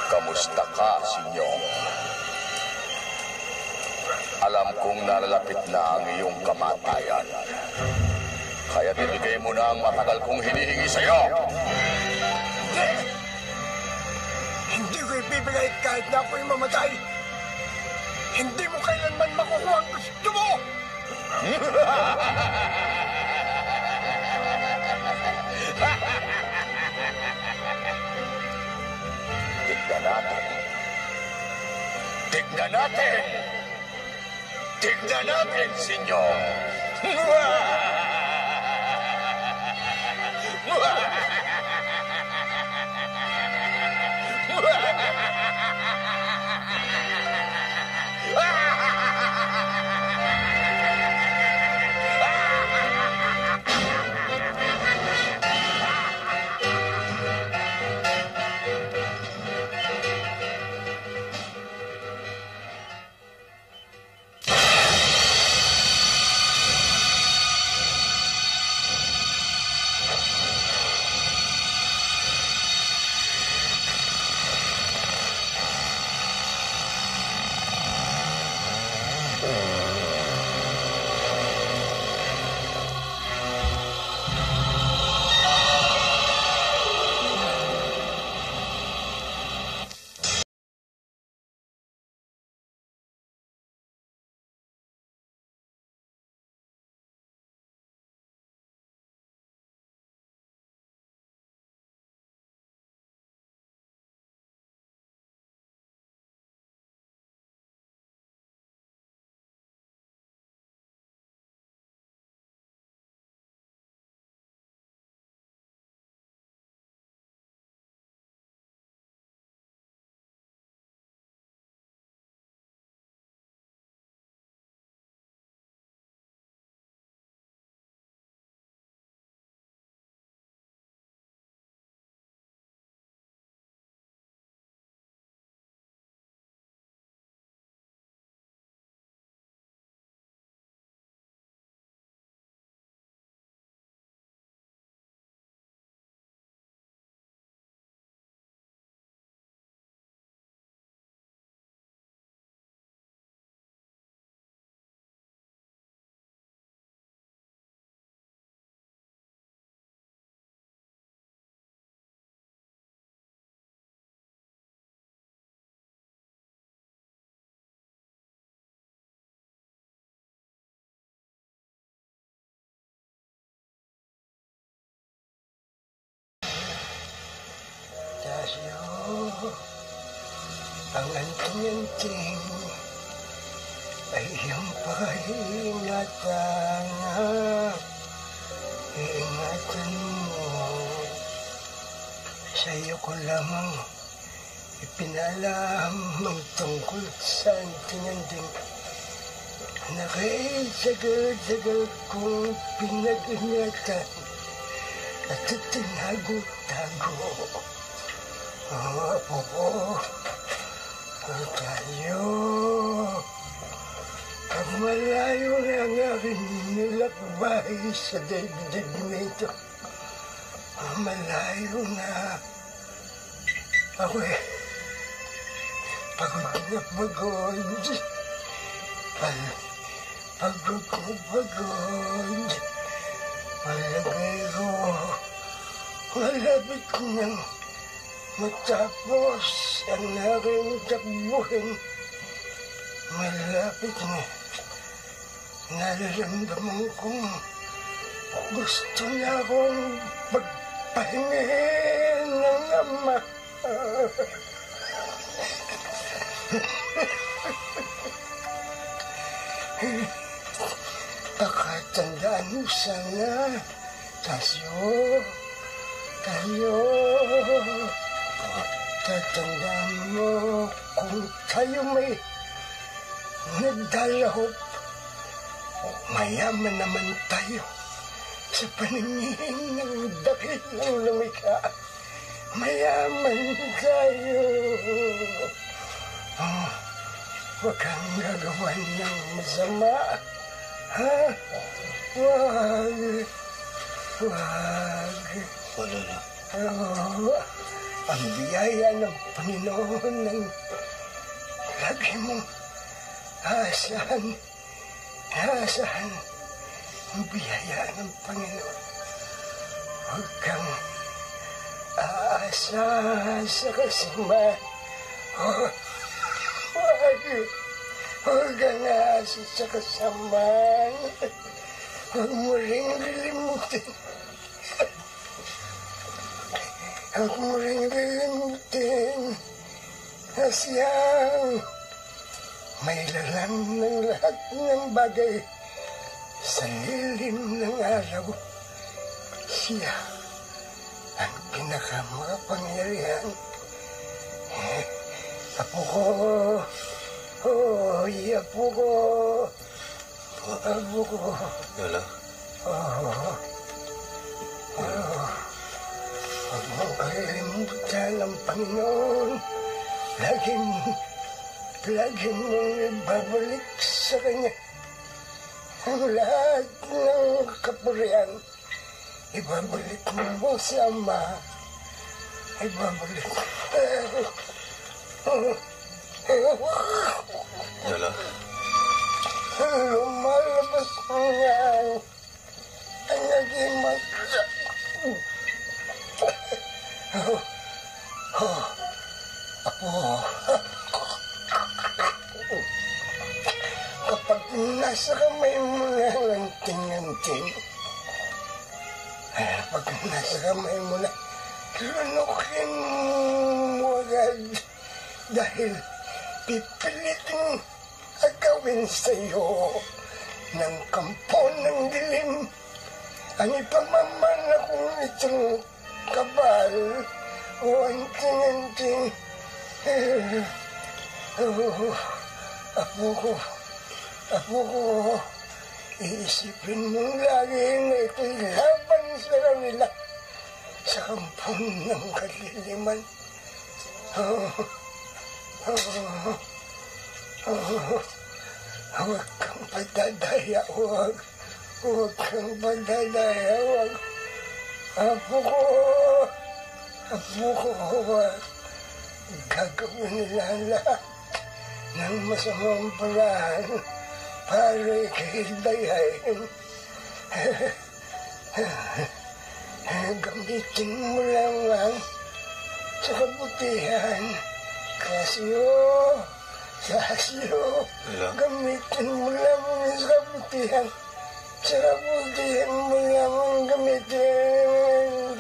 Kamusta ka, Sinyong? Alam kong nalalapit na ang iyong kamatayan. Kaya't ibigay mo na ang matagal kong hinihingi sa'yo. Hindi! Hindi ko ibibigay kahit na ako'y mamatay. Hindi mo kailanman makukuha ang gusto mo! Tignan natin. Tignan natin! Tignan natin, Sinyong! Tasyo, ang anting-anting ay iyong pag-iingatan. Iingatan mo. Sa iyo ko lamang ipinalam ng tungkol sa anting-anting na kay sagal-sagal kong pinag-ingatan at tinago-tago. Apo ko, tayo. Pag malayo na ang aking nilakbay sa daigdig nito, malayo na. pagod na pagod. Pagod na pagod. Palagay ko, malapit nang matapos ang aking takbuhin. Malapit na. Nararamdaman kong gusto na akong pagpahingin ng ama. Pakatandaan mo sana, Tasyo. Tatandaan mo kung tayo may nagdalahop. Mayaman naman tayo sa paningin ng dakilang lumikha. Mayaman tayo. Huwag kang gagawa ng masama. Ha? Wag. Wala na. Ang biyaya ng Panginoon ng lagi mong aasahan. Aasahan ang biyaya ng Panginoon. Huwag kang aasa sa kasama. Huwag kang aasa sa kasamaan. Huwag mo rin lilimutin. Huwag mo rin lilimutin na siyang may lalang ng lahat ng bagay sa lilim ng araw. Siya ang pinakamakapangyarihan. Apo ko, apo ko, apo ko. Lola? Huwag mong kalimutan ang Panginoon. Lagi mong ibabalik sa Kanya ang lahat ng kapurihan. Ibabalik mo sa Ama. Ibabalik. Lola? Lumalabas mo yan ang naging magsa. Apo, kapag nasa kamay mo na ang ting-ting, pag nasa kamay mo na, lunukin mo agad dahil pipilitin agawin sa'yo ng kampo ng dilim ang ipamamana kong itong kabal o ang ting-ting. Apo ko, iisipin mong lagi na ito'y laban sa kanila sa kampon ng kadiliman. Huwag kang padadaya, huwag kang padadaya, huwag. Apo ko, huwag. Gagawin nila lahat ng masamang paraan para ikay dayain. Gamitin mo lang sa kabutihan. Kasyo, gamitin mo lamang sa kabutihan. Sa kabutihan mo lamang gamitin.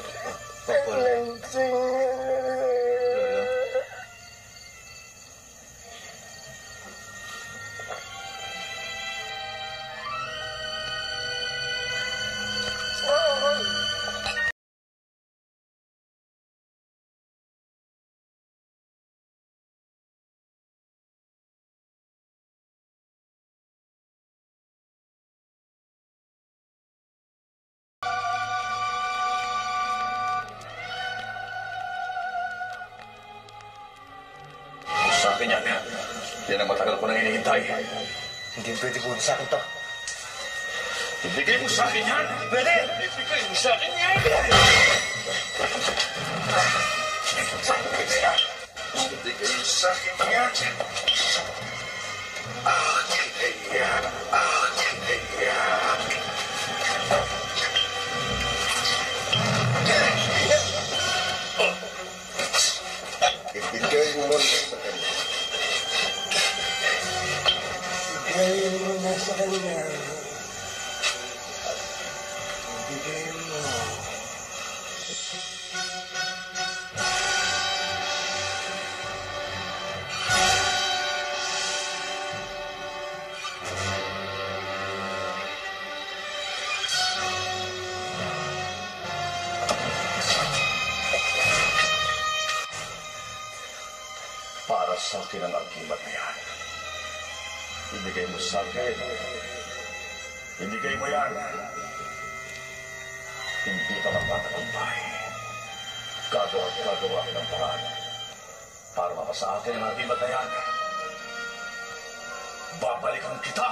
Sa akin yan. Yan ang matagal ko nang hinihintay. Hindi pwede po sa akin to. Ibigay mo sa akin yan! Pwede! Ibigay mo sa akin yan! Ibigay mo sa akin yan. Akin na yan. Akin na yan. Ibigay mo na sa kanya. Ibigay mo na sa kanya. Ibigay mo. Para sa akin ang agimat na yan. Ibigay mo sa akin. Ibigay mo yan. Hindi ka magpapatagumpay. Gagawa at gagawa ng paraan para mapasa akin ang agimat na yan. Babalikan kita!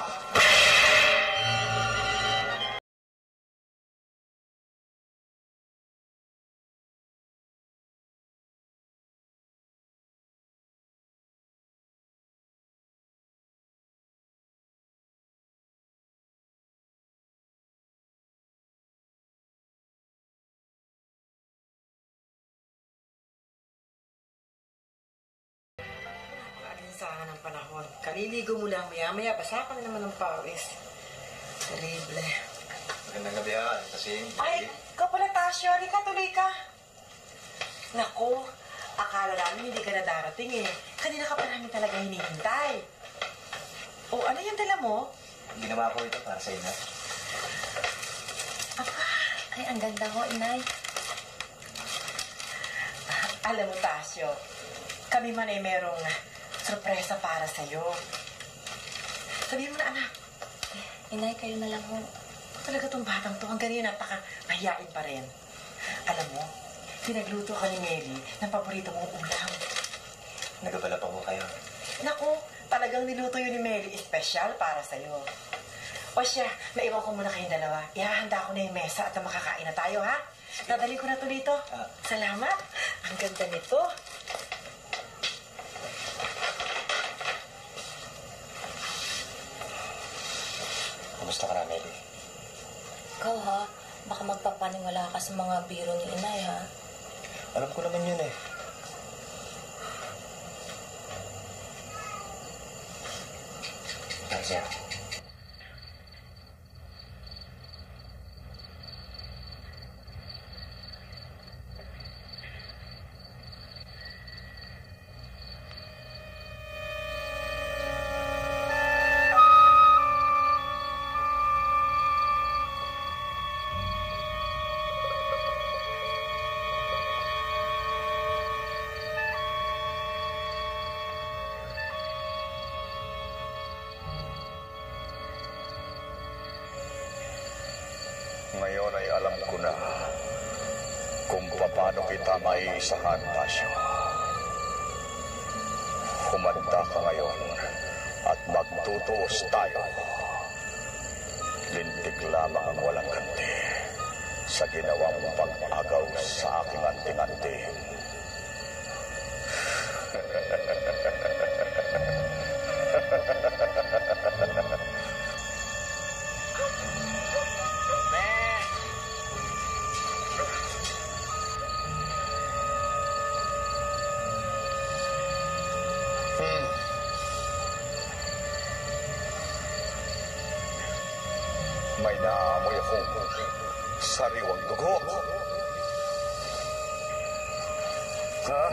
Alinsahan ng panahon. Kaliligo mo lang maya-maya, basa ka na naman ng pawis. Terrible. Magandang gabi ha. Kasi... Ay, ikaw pala, Tasyo. Halika, tuloy ka. Naku, akala namin hindi ka na darating eh. Kanina ka pa namin talaga hinihintay. O, ano yung dala mo? Ginawa ko ito para sa inyo. Ay, ang ganda ko, inay. Alam mo, Tasyo, kami man ay merong sorpresa para sa'yo. Sabihin mo na, anak. Inay, kayo na lang ho. Talaga tong batang to, hanggang yun napaka-mahiyain pa rin. Alam mo, pinagluto ka ni Meli ng paborito mong ulam. Nagabala pa ko kayo. Naku, talagang niluto yun ni Meli, espesyal para sa'yo. O siya, naiwan ko muna kayong dalawa. Ihahanda ko na yung mesa at makakain na tayo, ha? Dadali ko na to dito. Salamat. Ang ganda nito. Kumusta ka na, Meli? Ikaw ha, baka magpapaniwala ka sa mga biro ni inay ha. Alam ko naman yun eh. Tasya. Ngayon ay alam ko na kung paano kita maiisahan, Tasyo. Humanda ka ngayon at magtutuos tayo. Lintik lamang ang walang ganti sa ginawang pag-agaw sa aking anting-anting. May naamoy akong sariwang dugo. Ha?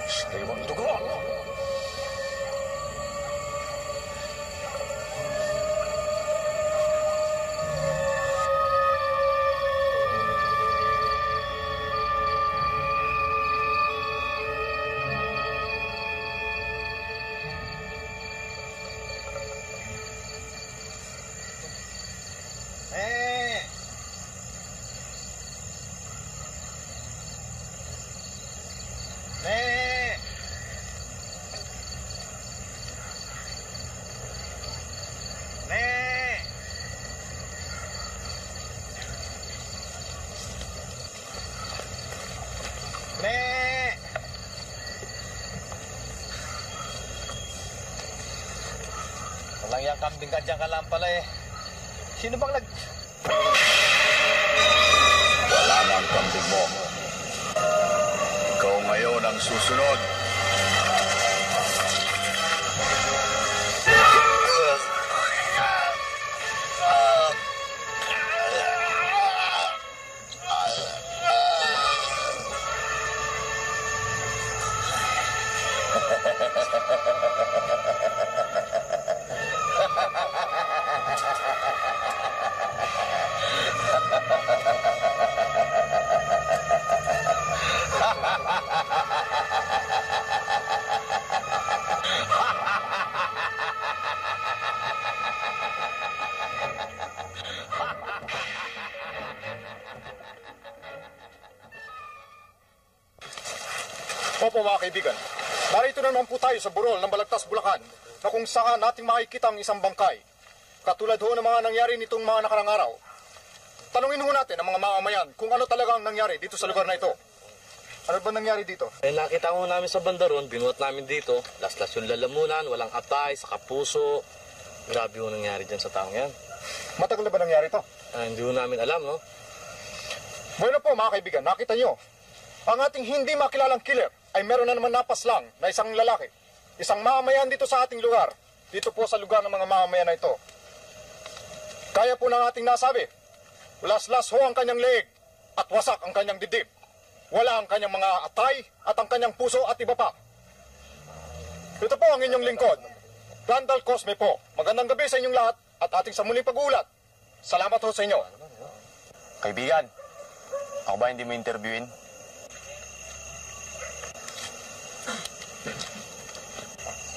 Sariwang dugo? Yung kambing ka dyan ka lang pala eh. Sino bang Wala na ang kambing mo. Ikaw ngayon ang susunod. Opo mga kaibigan, narito na naman po tayo sa burol ng Balagtas, Bulacan na kung saan nating makikita ang isang bangkay. Katulad ho ng mga nangyari nitong mga nakarang araw. Tanungin ho natin ang mga mamamayan kung ano talagang nangyari dito sa lugar na ito. Ano ba nangyari dito? nakita ko namin sa bandaron, binuhat namin dito. Laslas yung lalamunan, walang atay, saka puso. Grabe yung nangyari dyan sa taong yan. Matagal na ba nangyari ito? Hindi ko namin alam, no? Bueno po mga kaibigan, nakita nyo. Ang ating hindi makilalang killer ay meron na naman napaslang na isang lalaki. Isang mamamayan dito sa ating lugar. Dito po sa lugar ng mga mamamayan na ito. Kaya po ng ating nasabi, laslas ho ang kanyang leeg at wasak ang kanyang dibdib. Wala ang kanyang mga atay at ang kanyang puso at iba pa. Ito po ang inyong lingkod. Randall Cosme po. Magandang gabi sa inyong lahat at ating sa muling pag-uulat. Salamat ho sa inyo. Kaibigan, ako ba hindi mo interviewin?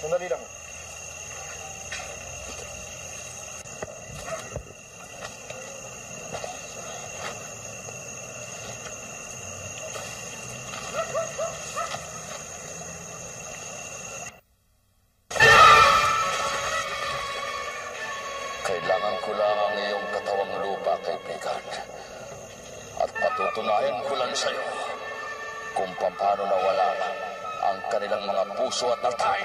Sandali lang. Kailangan ko lang ang iyong katawang lupa, kaibigan. At patutunayan ko lang sa'yo kung paano nawala ang kanilang mga puso at atay.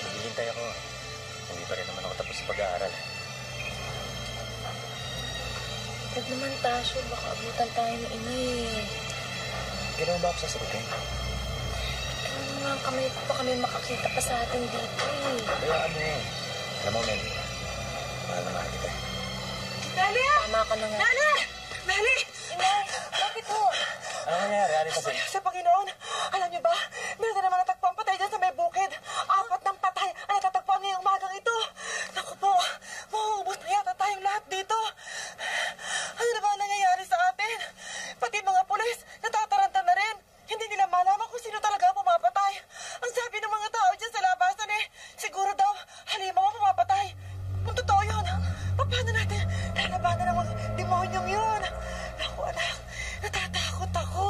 Naghihintay ako. Hindi pa rin naman ako tapos sa pag-aaral. Huwag naman, Tasyo. Baka abutan tayo ni Ina eh. Ginawa ba ako sasagutin? Ano nga kami, pa kami makakita pa sa atin dito eh. Kaya ano eh. Alam mo, Mel, mahal na mahal kita. Meli! Tama ka na nga. Meli! Meli! Inay, bakit ho? Ano nangyari? Ano kasi? Sa Panginoon, alam niyo ba, meron na naman natagpuan patay dyan sa may bukid. 4 ng patay ang natatagpuan ngayong umagang ito. Naku po, mauubos na yata tayong lahat dito. Ano na ba ang nangyayari sa atin? Pati mga pulis, natataranta na rin. Hindi nila malaman kung sino talaga ang pumapatay. Ang sabi ng mga tao dyan sa labasan eh, siguro daw, halimaw ang pumapatay. Kung totoo yun, paano natin lalabanan ng mga demonyong yun? Naku anak, natatakot ako.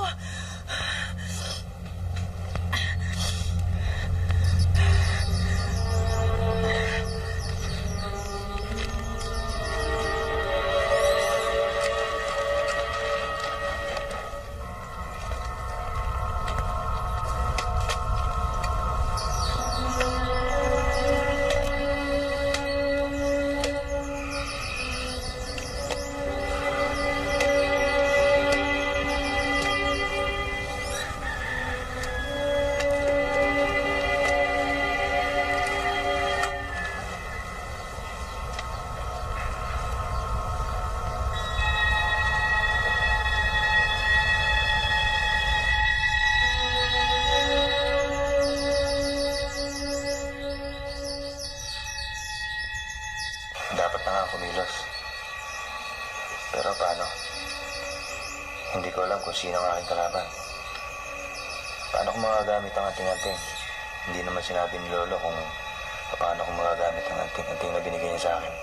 Dapat na nga kumilos. Pero paano? Hindi ko alam kung sino ang aking kalaban. Paano ko magagamit ang anting-anting? Hindi naman sinabi ni Lolo kung paano ko magagamit ang anting-anting na binigay niya sa akin.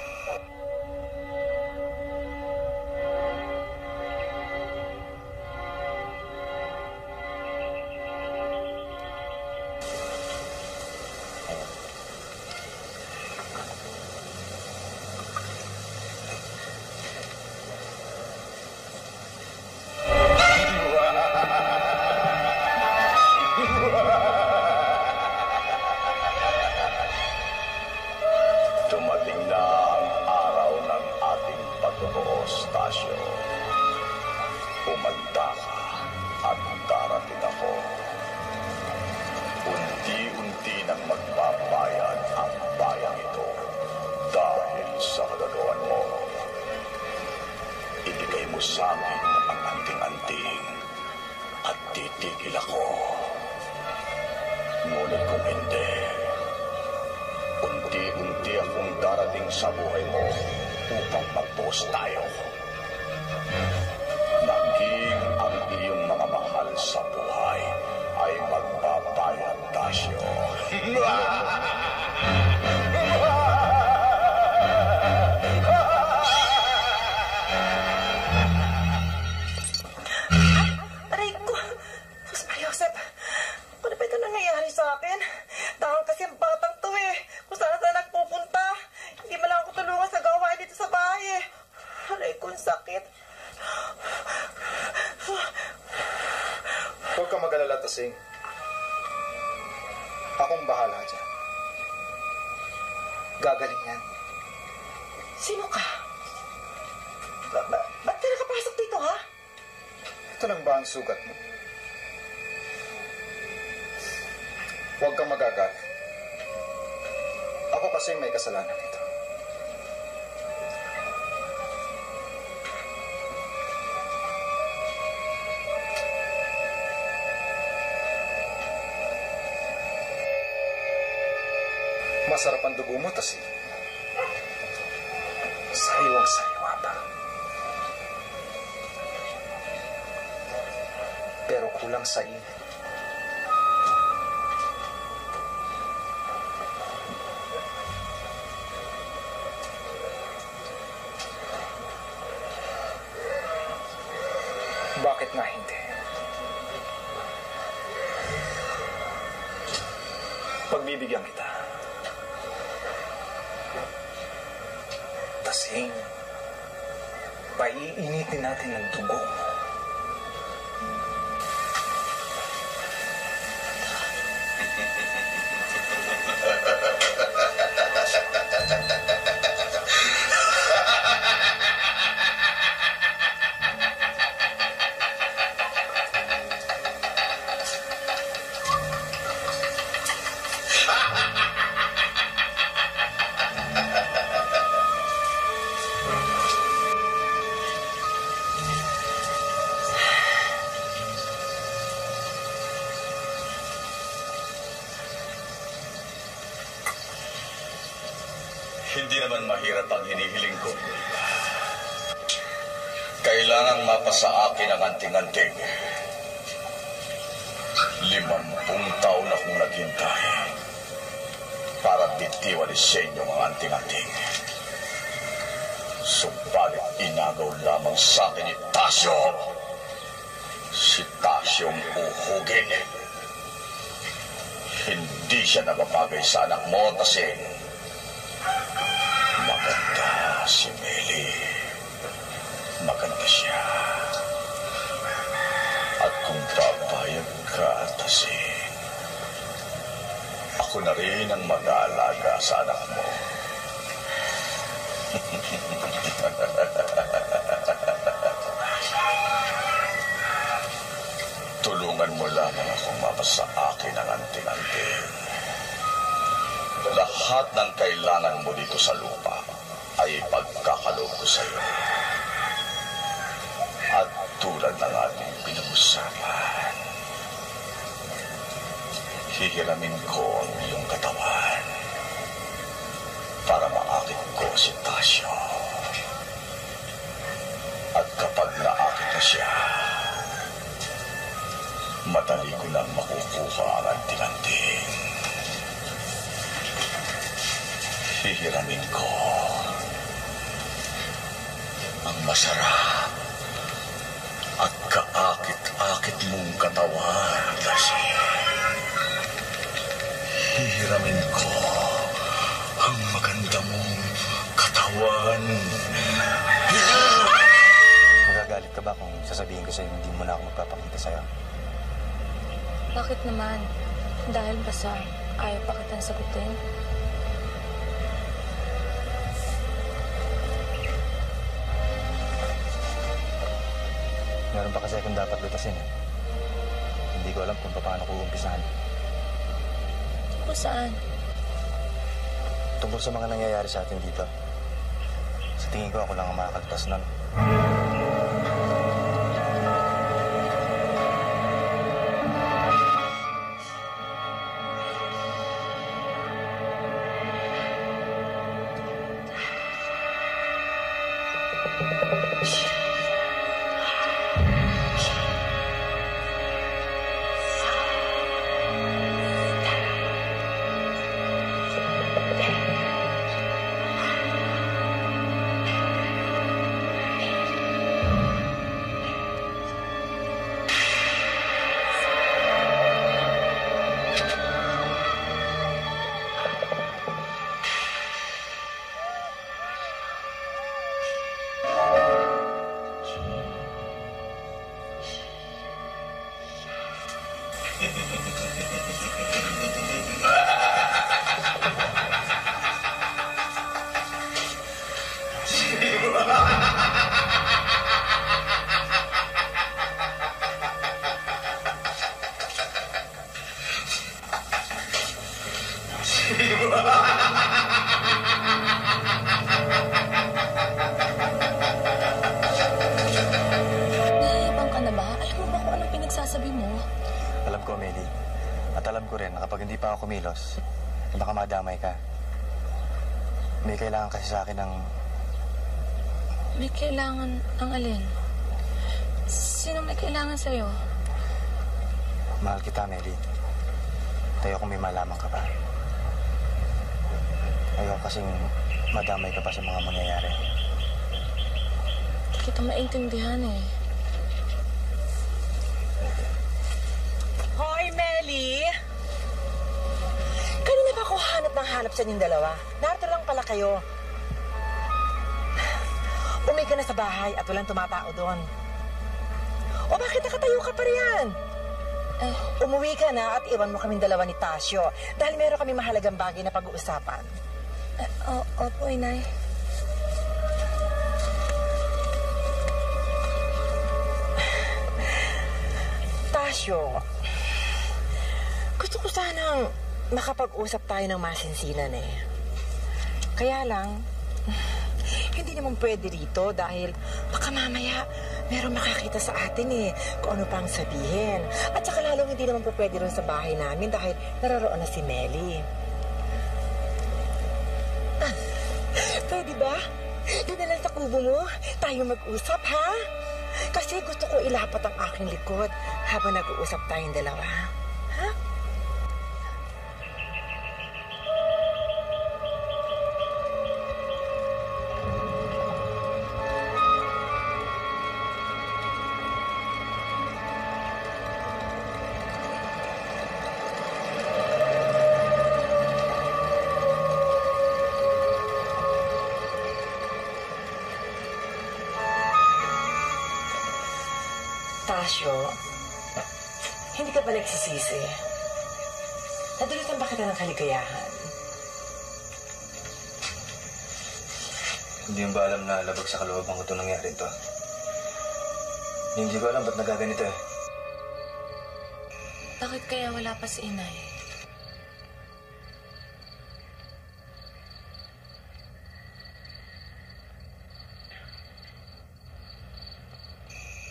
tawagin ang anting-anting at titigil ako. Ngunit kung hindi, unti-unti akong darating sa buhay mo upang magbuhos tayo. Maging ang iyong mga mahal sa buhay ay magbabayad, Tasyo. Aray ko! Sus, Mariosep! Ano ba ito nangyayari sa akin? Dahil kasi ang batang to eh. Kung saan nagpupunta. Hindi mo lang ako tulungan sa gawain dito sa bahay eh. Aray ko, ang sakit. Huwag ka mag-alala, Tasing. Akong bahala dyan. Gagaling yan. Sino ka? Ba't ka nakapasok dito, ha? Ito lang ba ang sugat mo? Huwag kang magagalit. Ako kasi may kasalanan dito. Masarap ang dugo mo, Tasing. Sariwang-sariwa pa. Pero kulang sa init. Bakit nga hindi? Pagbibigyan kita. Tasing, paiinitin natin ang dugo mo. Hindi naman mahirap ang hinihiling ko. Kailangang mapasa akin ang anting-anting. 50 taon akong naghintay para bitiwan ni Senyo ang anting-anting. Subalit inagaw lamang sa akin ni Tasyo. Si Tasyong uhugin. Hindi siya nababagay sa anak mo, Tasing. Maganda si Meli. Maganda siya. At kung papayag ka, Tasing, ako na rin ang mag-aalaga sa anak mo. Tulungan mo lamang akong mapasa akin ang anting-anting. Lahat ng kailangan mo dito sa lupa ay pagkakaloob ko sa iyo. At tulad ng ating pinag-usapan, hihiramin ko ang iyong katawan para maakit ko si Tasyo. At kapag naakit na siya, madali ko nang makukuha ang anting-anting. Hihiramin ko ang masarap at kaakit-akit mong katawan, Tasing. Hihiramin ko ang maganda mong katawan. Magagalit ka ba kung sasabihin ko sa'yo hindi mo na ako magpapakita sa'yo? Bakit naman? Dahil ba sa ayaw pa kitang sagutin? Meron pa kasi akong dapat lutasin eh. Hindi ko alam kung paano ko umpisahan. Tungkol saan? Tungkol sa mga nangyayari sa atin dito. Sa tingin ko ako lang ang makakaltas nun. Nahihibang ka na ba? Alam mo ba kung anong pinagsasabi mo? Alam ko, Meli. At alam ko rin na kapag hindi pa ako kumilos, baka madamay ka. May kailangan kasi sa akin ng... May kailangan ang alin? Sino may kailangan sa'yo? Mahal kita, Meli. Tayo kung may malaman ka pa. Ayaw kasing madamay ka pa sa mga mangyayari. Hindi kita maintindihan eh. Hoy, Melly! Kanina ba ako hanap sa inyong dalawa? Narito lang pala kayo. Umuwi ka na sa bahay at walang tumatao doon. O bakit nakatayo ka pa riyan? Umuwi ka na at iwan mo kaming dalawa ni Tasyo dahil meron kami mahalagang bagay na pag-uusapan. Opo, Inay. Tasyo, gusto ko sanang makapag-usap tayo ng masinsinan eh. Kaya lang, hindi naman pwede rito dahil baka mamaya meron makakita sa atin eh kung ano pang sabihin. At saka lalong hindi naman po pwede rin sa bahay namin dahil naroroon na si Melly. Pwede ba? Doon na lang sa kubo mo, tayo mag-usap, ha? Kasi gusto ko ilapat ang aking likod habang nag-uusap tayong dalawa. Ha? Tasyo, hindi ka ba nagsisisi? Nadalitan ba kita ng kaligayahan? Hindi mo ba alam na labag sa kalooban ko ito nangyari ito? Hindi ko alam ba't nagaganito eh. Bakit kaya wala pa si Inay?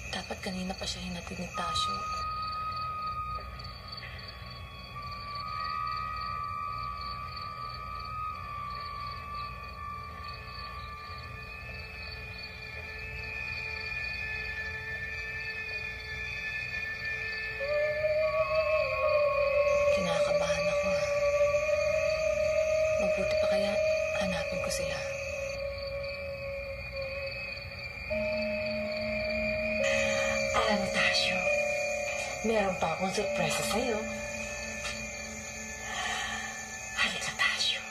Dapat kanina pa siya hinatid ni Tasyo. Kinakabahan ako. Mabuti pa kaya hanapin ko sila. Alam mo, Tasyo, meron pa akong surpresa sa'yo. Halika, Tasyo.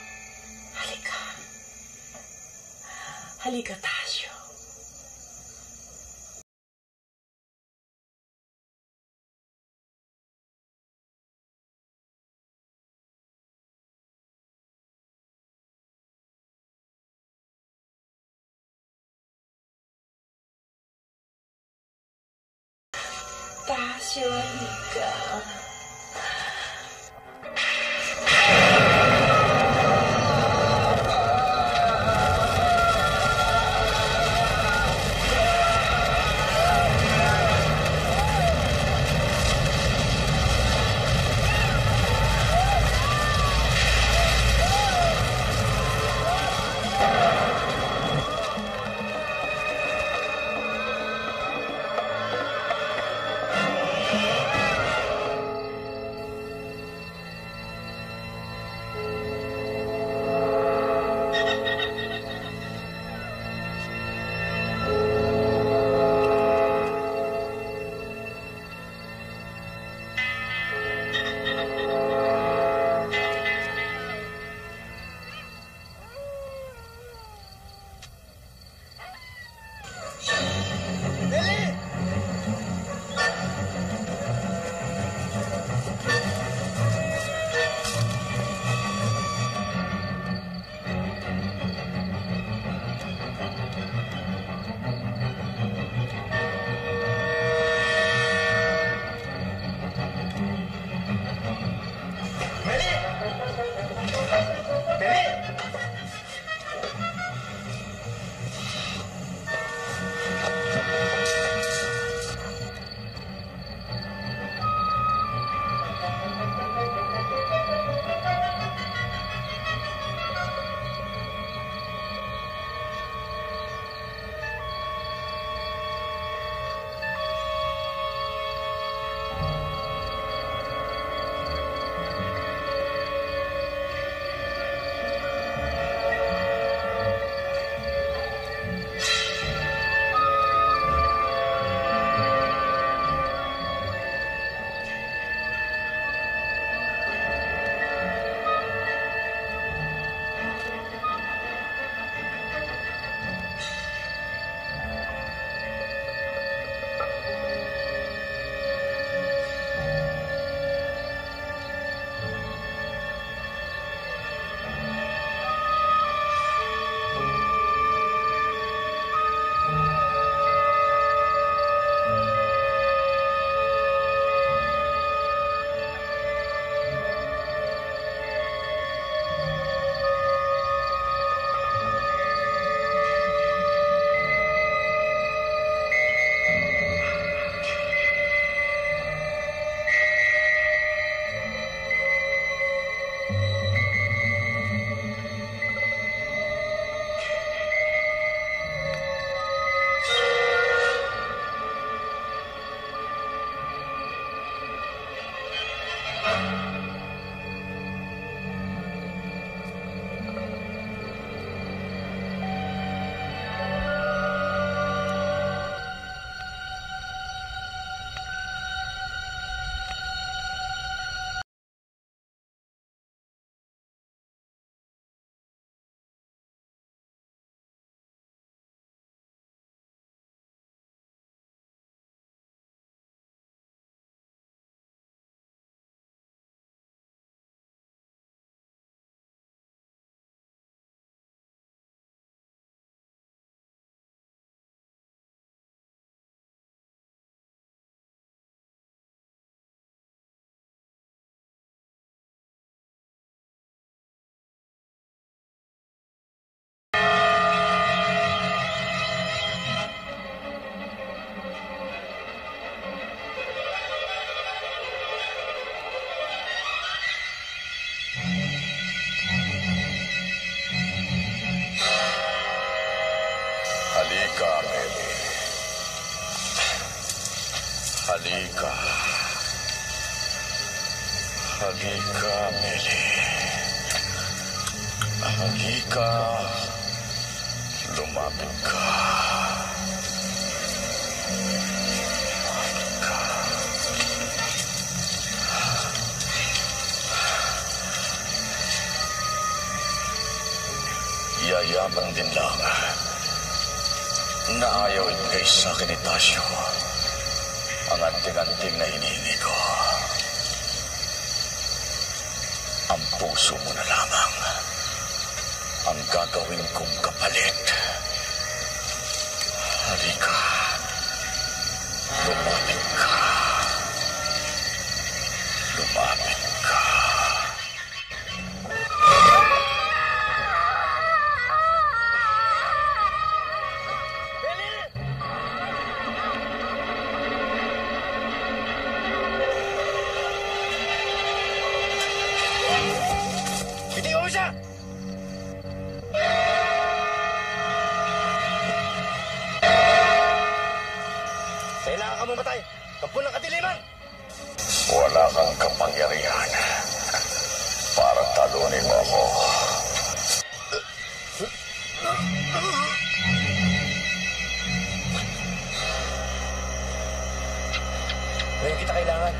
Halika. Halika, Tasyo. Tasyo, halika. Halika. Halika, Meli. Halika. Lumapit ka. Yayaman din lang na ayaw ibigay sa akin ni Tasyo ang anting-anting na hinihingi ko. Ang puso mo na lamang ang gagawin kong kapalit. Halika. Lumapit ka. Lumapit ka. Bitiwan mo siya! Kailangan ka mamatay. Kampo ng kadiliman. Wala kang kapangyarihan para talunin mo ako. Ngayon kita kailangan.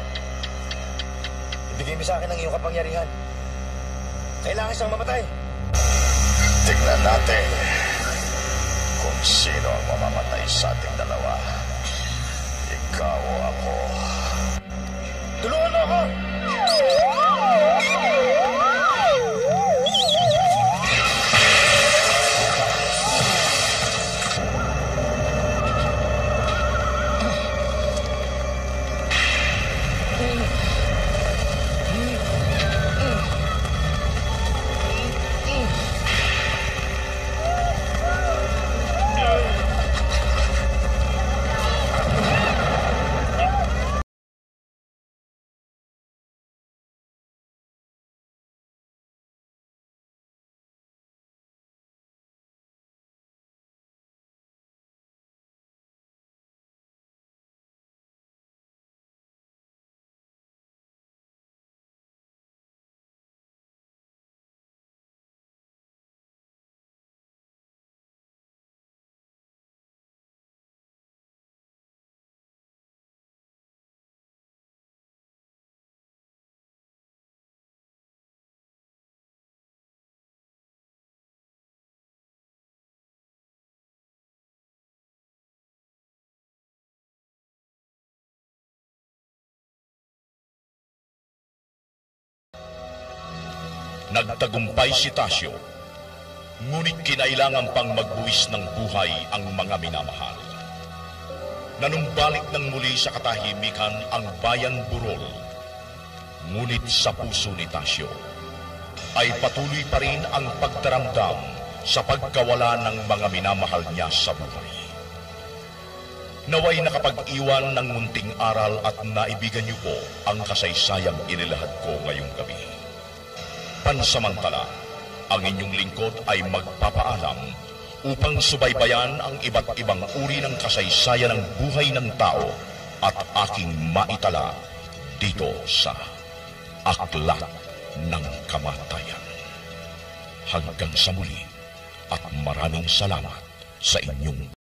Ibigay mo sa akin ang iyong kapangyarihan. Kailangan siyang mamatay. Tignan natin kung sino ang mamamatay sa ating dalawa. Ikaw o ako. Tulungan mo ako! Nagtagumpay si Tasyo, ngunit kinailangan pang magbuwis ng buhay ang mga minamahal. Nanumbalik ng muli sa katahimikan ang bayan Burol, ngunit sa puso ni Tasyo ay patuloy pa rin ang pagdaramdam sa pagkawala ng mga minamahal niya sa buhay. Naway nakapag-iwan ng munting aral at naibigan niyo po ang kasaysayang inilahad ko ngayong gabi. Pansamantala, ang inyong lingkod ay magpapaalam upang subaybayan ang iba't ibang uri ng kasaysayan ng buhay ng tao at aking maitala dito sa Aklat ng Kamatayan. Hanggang sa muli at maraming salamat sa inyong